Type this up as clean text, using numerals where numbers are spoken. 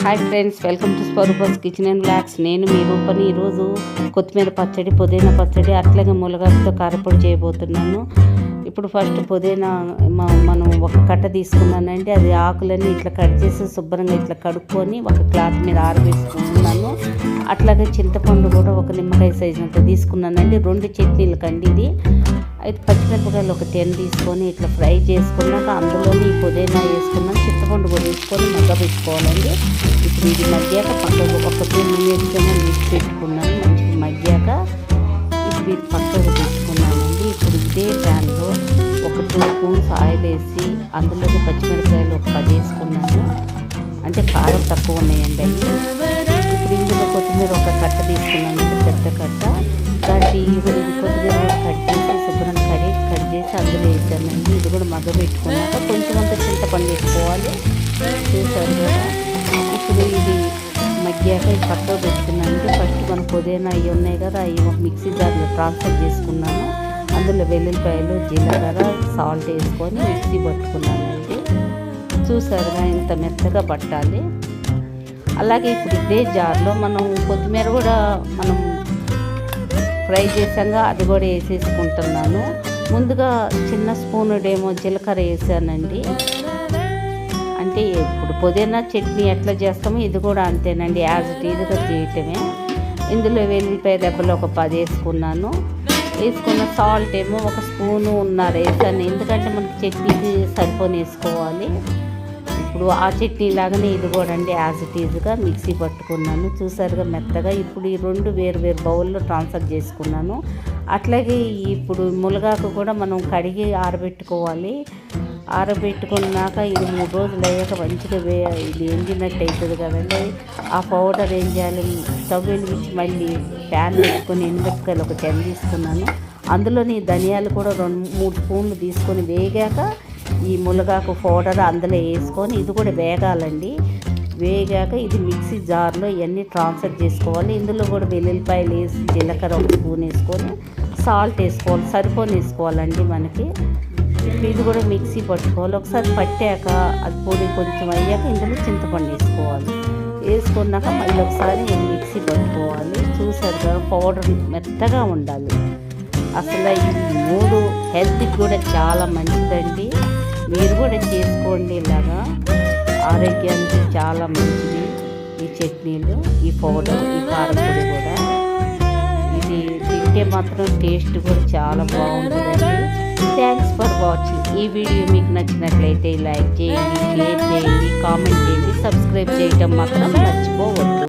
Hi friends, welcome to Swarupa's kitchen and blogs. నేను మీ రూపని. ఈరోజు కొత్తిమీర పచ్చడి, పుదీనా పచ్చడి, అట్లాగే ములగాకుతో కారపొడి చేయబోతున్నాను. ఇప్పుడు ఫస్ట్ పుదీనా మనం ఒక కట్ట తీసుకున్నానండి. అది ఆకులన్నీ ఇట్లా కట్ చేసి శుభ్రంగా ఇట్లా కడుక్కొని ఒక క్లాత్ మీద ఆరబేసుకున్నాను. అట్లాగే చింతపండు కూడా ఒక నిమ్మకాయ సైజు అంతా తీసుకున్నానండి. 2 చట్నీలు కండి ఇది. అయితే పచ్చిమిరపకాయలు ఒక 10 తీసుకొని ఇట్లా ఫ్రై చేసుకున్నాక అందులోని ఈ పుదీనా వేసుకున్నాను. చింతపండు కూడా తీసుకొని మగ్గబెట్టుకోవాలండి. ఇప్పుడు ఇది మగ్గాక పక్కకు ఒక 2 మినిట్స్ తీసి పెట్టుకున్నాను. మంచిగా మగ్గాక ఇప్పుడు ఇది పక్కకు పెట్టుకున్నానండి. ఇప్పుడు ఇదే ప్యాన్లో ఒక 2 స్పూన్స్ ఆయిల్ వేసి అందులోకి పచ్చిమిరపకాయలు ఒక 10 వేసుకున్నాను. అంటే కారం తక్కువ ఉన్నాయండి అవి. ఇప్పుడు ఇందులో కొత్తిమీర ఒక కట్ట తీసుకున్నాను, పెద్ద కట్ట. దాంట్లో ఇది కొత్తిమీర కట్ చేసి శుభ్రం కట్ చేసి అందులో వేసానండి. ఇది కూడా మగ్గబెట్టుకున్నాక కొంచెం అంత చింతపండు వేసుకోవాలి. చూసారు కదా. ఇప్పుడు ఇది మగ్గాక ఇది పక్కకు పెట్టుకున్నానండి. ఫస్ట్ మన పుదీనా అవి ఉన్నాయి కదా, అవి ఒక మిక్సీ జార్లో ట్రాన్స్ఫర్ చేసుకున్నాను. అందులో వెల్లుల్లిపాయలు, జీలకర్ర, సాల్ట్ వేసుకొని మిక్సీ పట్టుకున్నానండి. చూసారుగా ఇంత మెత్తగా పట్టాలి. అలాగే ఇప్పుడు ఇదే జార్లో మనం కొత్తిమీర కూడా మనం ఫ్రై చేసాక అది కూడా వేసేసుకుంటున్నాను. ముందుగా చిన్న స్పూనుడేమో జీలకర్ర వేసానండి. అంటే ఇప్పుడు పుదీనా చట్నీ ఎట్లా చేస్తామో ఇది కూడా అంతేనండి, యాజ్ ఇట్ ఈజ్గా చేయటమే. ఇందులో వెల్లుల్లిపాయ దెబ్బలు ఒక 10 వేసుకున్నాను. వేసుకున్న సాల్ట్ ఏమో 1 స్పూను వేసాను. ఎందుకంటే మనకి చట్నీకి సరిపోని వేసుకోవాలి. ఇప్పుడు ఆ చట్నీ లాగానే ఇది కూడా అండి యాజ్ ఇట్ ఈజ్గా మిక్సీ పట్టుకున్నాను. చూసారుగా మెత్తగా. ఇప్పుడు ఈ 2 వేరు బౌల్లో ట్రాన్స్ఫర్ చేసుకున్నాను. అట్లాగే ఇప్పుడు ములగాకు కూడా మనం కడిగి ఆరబెట్టుకోవాలి. ఆరబెట్టుకున్నాక ఇది 3 రోజులు అయ్యాక మంచిగా ఇది ఎండినట్టు అవుతుంది కదండి. ఆ పౌడర్ ఏం చేయాలి, స్టవ్ వెలిగించి మళ్ళీ ప్యాన్ పెట్టుకొని ఎండుమిరపకాయలు ఒక 10 తీసుకున్నాను. అందులోని ధనియాలు కూడా 2-3 స్పూన్లు తీసుకొని వేగాక ఈ ములగాకు పౌడర్ అందులో వేసుకొని ఇది కూడా వేగాలండి. వేగాక ఇది మిక్సీ జార్లో ఇవన్నీ ట్రాన్స్ఫర్ చేసుకోవాలి. ఇందులో కూడా వెల్లుల్లిపాయలు వేసి జీలకర్ర 1 స్పూన్ వేసుకొని సాల్ట్ వేసుకోవాలి, సరిపోని వేసుకోవాలండి మనకి. ఇప్పుడు ఇది కూడా మిక్సీ పట్టుకోవాలి. ఒకసారి పట్టాక అది పొడి కొంచెం అయ్యాక ఇందులో చింతపండు వేసుకోవాలి. వేసుకున్నాక మళ్ళీ ఒకసారి మిక్సీ పట్టుకోవాలి. చూసారుగా పౌడర్ మెత్తగా ఉండాలి. అసలు ఈ 3 హెల్త్కి కూడా చాలా మంచిదండి. మీరు కూడా చేసుకోండి. ఇలాగా ఆరోగ్యానికి చాలా మంచిది ఈ చట్నీలు, ఈ పౌడర్, ఈ కారపొడి కూడా. ఇది తింటే మాత్రం టేస్ట్ కూడా చాలా బాగుంటుందండి. Thanks for watching. ఈ వీడియో మీకు నచ్చినట్లయితే లైక్ చేయండి, షేర్ చేయండి, కామెంట్ చేయండి, సబ్స్క్రైబ్ చేయటం మాత్రం మర్చిపోవద్దు.